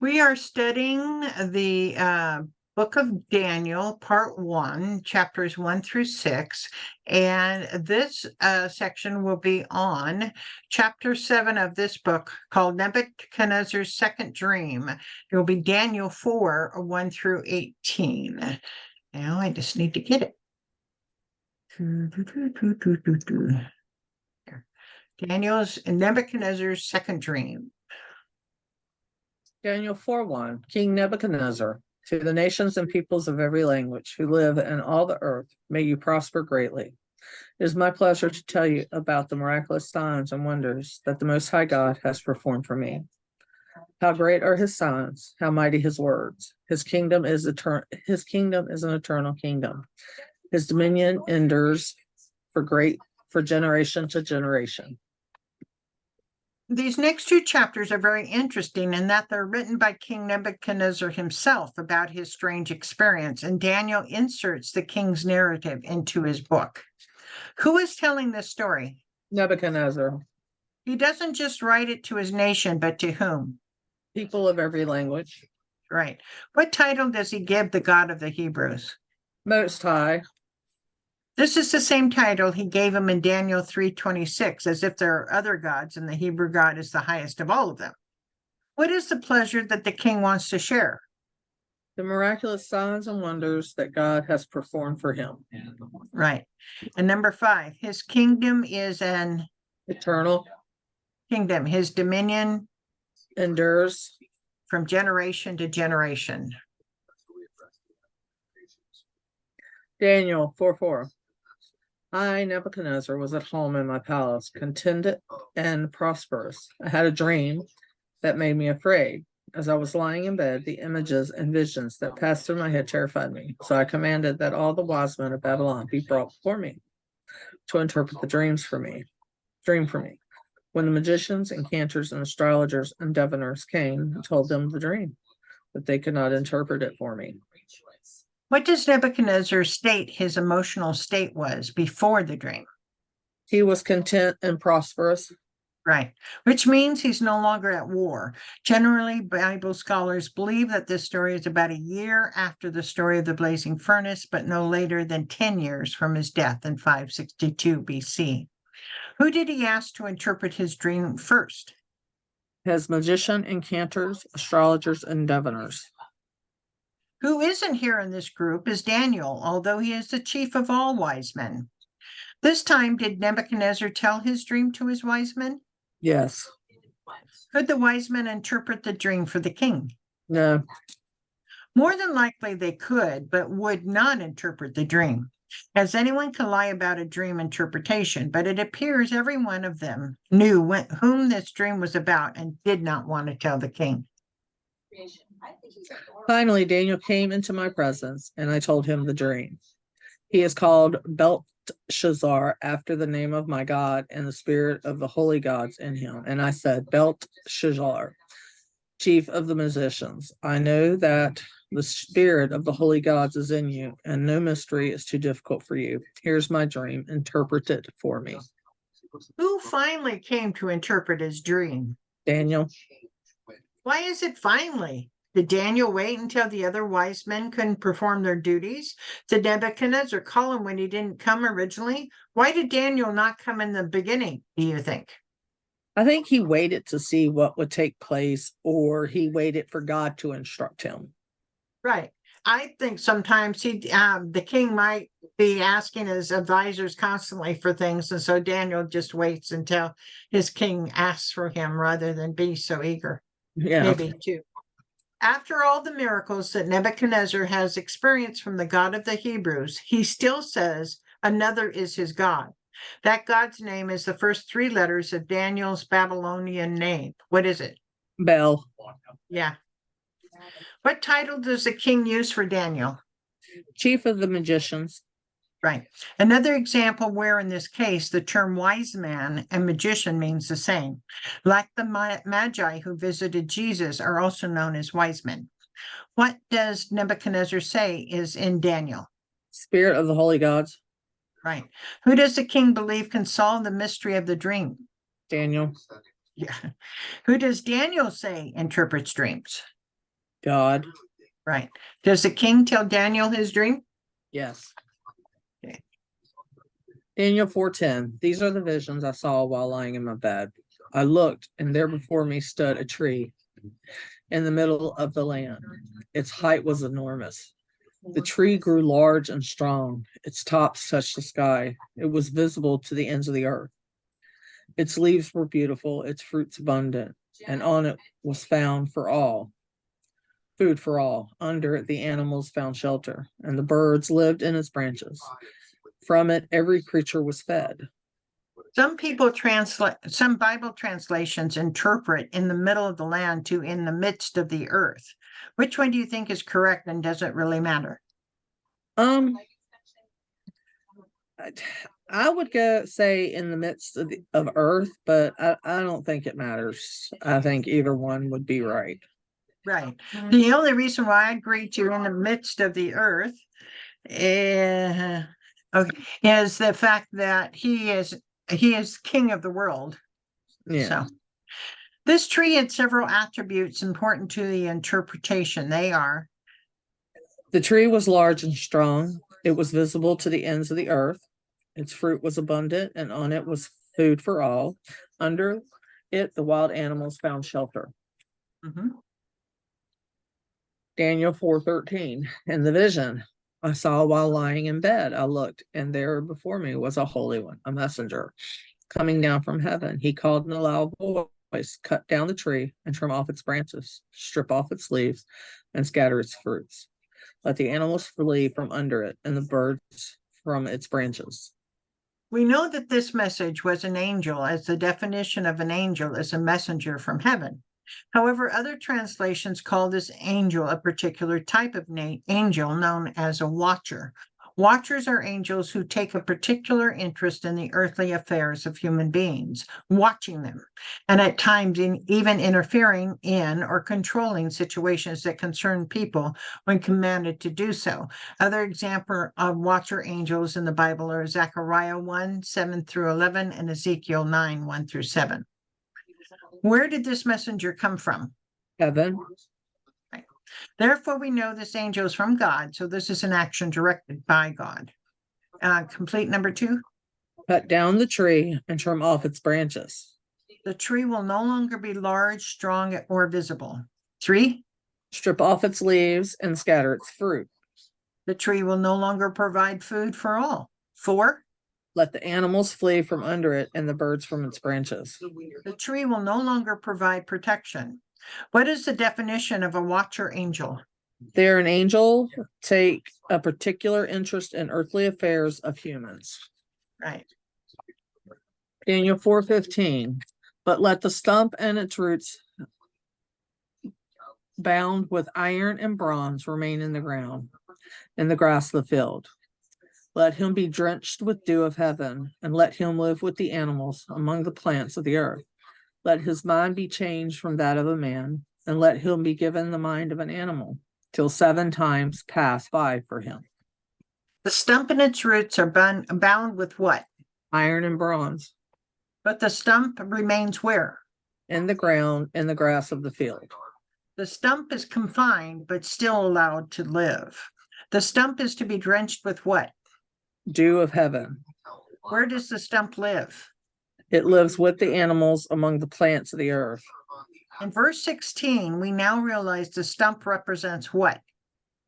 We are studying the book of Daniel, part 1, chapters 1 through 6. And this section will be on chapter 7 of this book called Nebuchadnezzar's Second Dream. It will be Daniel 4, 1 through 18. Now I just need to get it. Daniel's Nebuchadnezzar's Second Dream. Daniel 4:1, King Nebuchadnezzar, to the nations and peoples of every language who live in all the earth, may you prosper greatly. It is my pleasure to tell you about the miraculous signs and wonders that the Most High God has performed for me. How great are his signs, how mighty his words. His kingdom is an eternal kingdom. His dominion endures for generation to generation. These next two chapters are very interesting in that they're written by King Nebuchadnezzar himself about his strange experience, and Daniel inserts the king's narrative into his book. Who is telling this story? Nebuchadnezzar. He doesn't just write it to his nation, but to whom? People of every language. Right. What title does he give the God of the Hebrews? Most High. This is the same title he gave him in Daniel 3:26, as if there are other gods and the Hebrew God is the highest of all of them. What is the pleasure that the king wants to share? The miraculous signs and wonders that God has performed for him. Right. And number 5, his kingdom is an eternal kingdom. His dominion endures from generation to generation. Daniel 4:4. I, Nebuchadnezzar, was at home in my palace, contented and prosperous. I had a dream that made me afraid. As I was lying in bed, the images and visions that passed through my head terrified me. So I commanded that all the wise men of Babylon be brought before me to interpret the dream for me. When the magicians, enchanters, and astrologers and diviners came and told them the dream, but they could not interpret it for me. What does Nebuchadnezzar state his emotional state was before the dream? He was content and prosperous. Right, which means he's no longer at war. Generally, Bible scholars believe that this story is about a year after the story of the blazing furnace, but no later than 10 years from his death in 562 BC. Who did he ask to interpret his dream first? His magician, enchanters, astrologers, and diviners. Who isn't here in this group is Daniel, although he is the chief of all wise men. This time, did Nebuchadnezzar tell his dream to his wise men? Yes. Could the wise men interpret the dream for the king? No. More than likely they could, but would not interpret the dream, as anyone can lie about a dream interpretation, but it appears every one of them knew whom this dream was about and did not want to tell the king. Finally, Daniel came into my presence, and I told him the dream. He is called Belteshazzar, after the name of my God and the spirit of the holy gods in him. And I said, Belteshazzar, chief of the musicians, I know that the spirit of the holy gods is in you, and no mystery is too difficult for you. Here's my dream. Interpret it for me. Who finally came to interpret his dream? Daniel. Why is it finally? Did Daniel wait until the other wise men couldn't perform their duties? Did Nebuchadnezzar call him when he didn't come originally? Why did Daniel not come in the beginning, do you think? I think he waited to see what would take place, or he waited for God to instruct him. Right. I think sometimes the king might be asking his advisors constantly for things, and so Daniel just waits until his king asks for him rather than be so eager. Yeah. Maybe too. After all the miracles that Nebuchadnezzar has experienced from the God of the Hebrews, he still says another is his God. That God's name is the first 3 letters of Daniel's Babylonian name. What is it? Bel. Yeah. What title does the king use for Daniel? Chief of the magicians. Right. Another example where in this case the term wise man and magician means the same. Like the magi who visited Jesus are also known as wise men. What does Nebuchadnezzar say is in Daniel? Spirit of the holy gods. Right. Who does the king believe can solve the mystery of the dream? Daniel. Yeah. Who does Daniel say interprets dreams? God. Right. Does the king tell Daniel his dream? Yes. Okay. Daniel 4:10. These are the visions I saw while lying in my bed. I looked, and there before me stood a tree in the middle of the land. Its height was enormous. The tree grew large and strong. Its tops touched the sky. It was visible to the ends of the earth. Its leaves were beautiful, its fruits abundant, and on it was found for all food for all. Under it, the animals found shelter, and the birds lived in its branches. From it, every creature was fed. Some Bible translations interpret in the middle of the land to in the midst of the earth. Which one do you think is correct, and does it really matter? I would go say in the midst of earth, but I don't think it matters. I think either one would be right. Right. The only reason why I agree to in the midst of the earth okay, is the fact that he is king of the world. Yeah. So this tree had several attributes important to the interpretation. They are: The tree was large and strong. It was visible to the ends of the earth. Its fruit was abundant, and on it was food for all. Under it, the wild animals found shelter. mhm. Daniel 4:13. In the vision I saw while lying in bed, I looked, and there before me was a holy one, a messenger, coming down from heaven. He called in a loud voice, cut down the tree and trim off its branches, strip off its leaves, and scatter its fruits. Let the animals flee from under it, and the birds from its branches. We know that this message was an angel, as the definition of an angel is a messenger from heaven. However, other translations call this angel a particular type of angel known as a watcher. Watchers are angels who take a particular interest in the earthly affairs of human beings, watching them, and at times even interfering in or controlling situations that concern people when commanded to do so. Other examples of watcher angels in the Bible are Zechariah 1:7-11, and Ezekiel 9:1-7. Where did this messenger come from? Heaven. Therefore, we know this angel is from God. So this is an action directed by God. Complete number 2. Cut down the tree and trim off its branches. The tree will no longer be large, strong, or visible. 3. Strip off its leaves and scatter its fruit. The tree will no longer provide food for all. 4. Let the animals flee from under it and the birds from its branches. The tree will no longer provide protection. What is the definition of a watcher angel? They're an angel, take a particular interest in earthly affairs of humans. Right. Daniel 4:15. But let the stump and its roots bound with iron and bronze remain in the ground, in the grass of the field. Let him be drenched with dew of heaven, and let him live with the animals among the plants of the earth. Let his mind be changed from that of a man, and let him be given the mind of an animal, till 7 times pass by for him. The stump and its roots are bound with what? Iron and bronze. But the stump remains where? In the ground, in the grass of the field. The stump is confined, but still allowed to live. The stump is to be drenched with what? Dew of heaven. Where does the stump live? It lives with the animals among the plants of the earth. In verse 16, we now realize the stump represents what?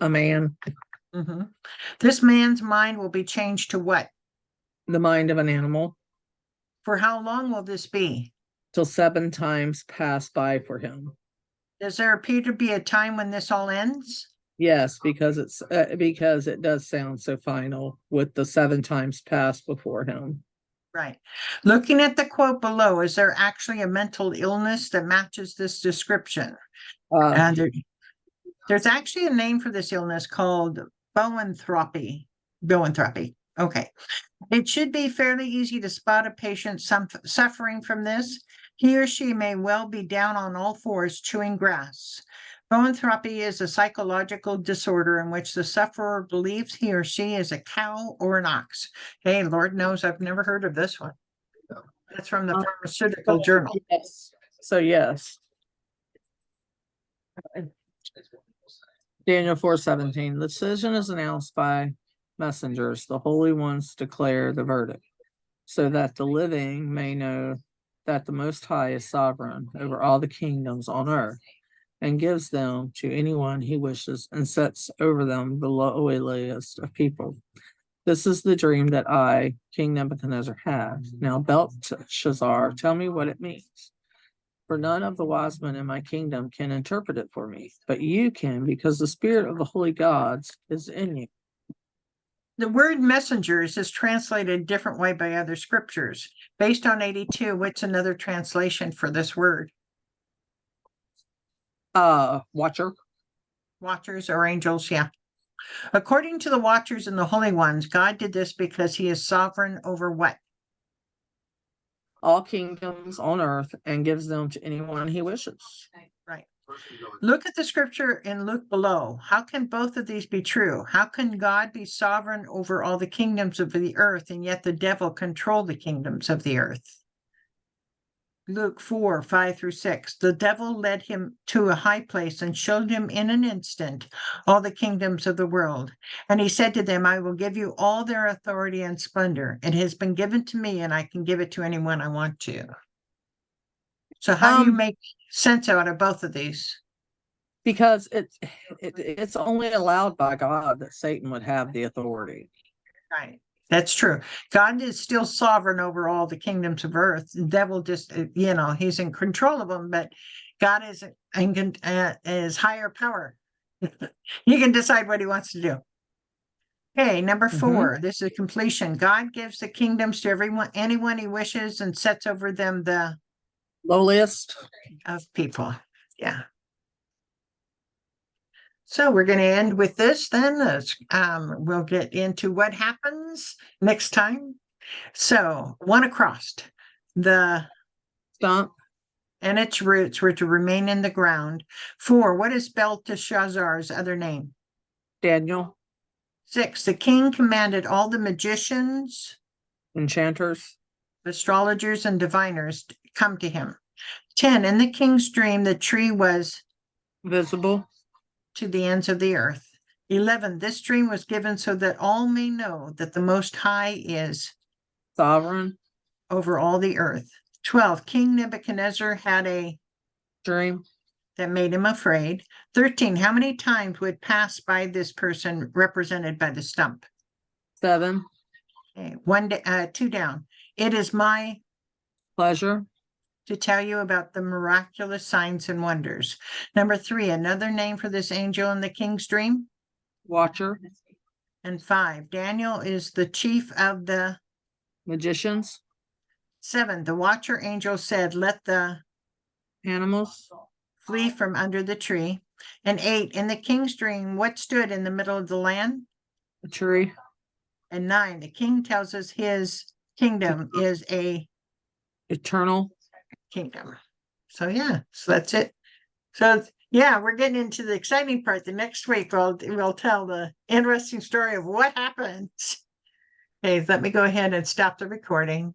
A man. This man's mind will be changed to what? The mind of an animal. For how long will this be? Till 7 times pass by for him. Does there appear to be a time when this all ends? Yes, because it does sound so final with the 7 times passed before him. Right. Looking at the quote below, is there actually a mental illness that matches this description? There's actually a name for this illness called boanthropy. Boanthropy. Okay. It should be fairly easy to spot a patient suffering from this. He or she may well be down on all fours chewing grass. Boanthropy is a psychological disorder in which the sufferer believes he or she is a cow or an ox. Hey, Lord knows I've never heard of this one. That's from the Pharmaceutical Journal. Yes. So yes. Daniel 4:17. The decision is announced by messengers. The holy ones declare the verdict, so that the living may know that the Most High is sovereign over all the kingdoms on earth, and gives them to anyone he wishes, and sets over them the lowliest of people. This is the dream that I, King Nebuchadnezzar, had. Now, Belshazzar, tell me what it means. For none of the wise men in my kingdom can interpret it for me, but you can, because the spirit of the holy gods is in you. The word messengers is translated a different way by other scriptures. Based on 82, what's another translation for this word? Watcher. Watchers or angels, yeah. According to the watchers and the holy ones, God did this because he is sovereign over what? All kingdoms on earth, and gives them to anyone he wishes. Right. Look at the scripture in Luke below. How can both of these be true? How can God be sovereign over all the kingdoms of the earth, and yet the devil control the kingdoms of the earth? Luke 4:5-6. The devil led him to a high place and showed him in an instant all the kingdoms of the world. And he said to them, I will give you all their authority and splendor. It has been given to me, and I can give it to anyone I want to. So how do you make sense out of both of these? Because it's only allowed by God that Satan would have the authority. Right. That's true. God is still sovereign over all the kingdoms of earth. The devil just, he's in control of them, but God is higher power. He can decide what he wants to do. Okay, number 4, this is completion. God gives the kingdoms to anyone he wishes, and sets over them the lowliest of people. Yeah. So we're going to end with this then. We'll get into what happens next time. So 1 across. The stump and its roots were to remain in the ground. 4, what is Belteshazzar's other name? Daniel. 6, the king commanded all the magicians, enchanters, astrologers, and diviners to come to him. 10, in the king's dream, the tree was visible to the ends of the earth. 11, this dream was given so that all may know that the Most High is sovereign over all the earth. 12, King Nebuchadnezzar had a dream that made him afraid. 13, how many times would pass by this person represented by the stump? 7. Okay, 2 down. It is my pleasure to tell you about the miraculous signs and wonders. Number 3, another name for this angel in the king's dream? Watcher. And 5, Daniel is the chief of the magicians. 7, the watcher angel said, let the animals flee from under the tree. And 8, in the king's dream, what stood in the middle of the land? A tree. And 9, the king tells us his kingdom is a eternal kingdom. So yeah, so that's it. So yeah, we're getting into the exciting part. The next week we'll tell the interesting story of what happens. Okay, let me go ahead and stop the recording.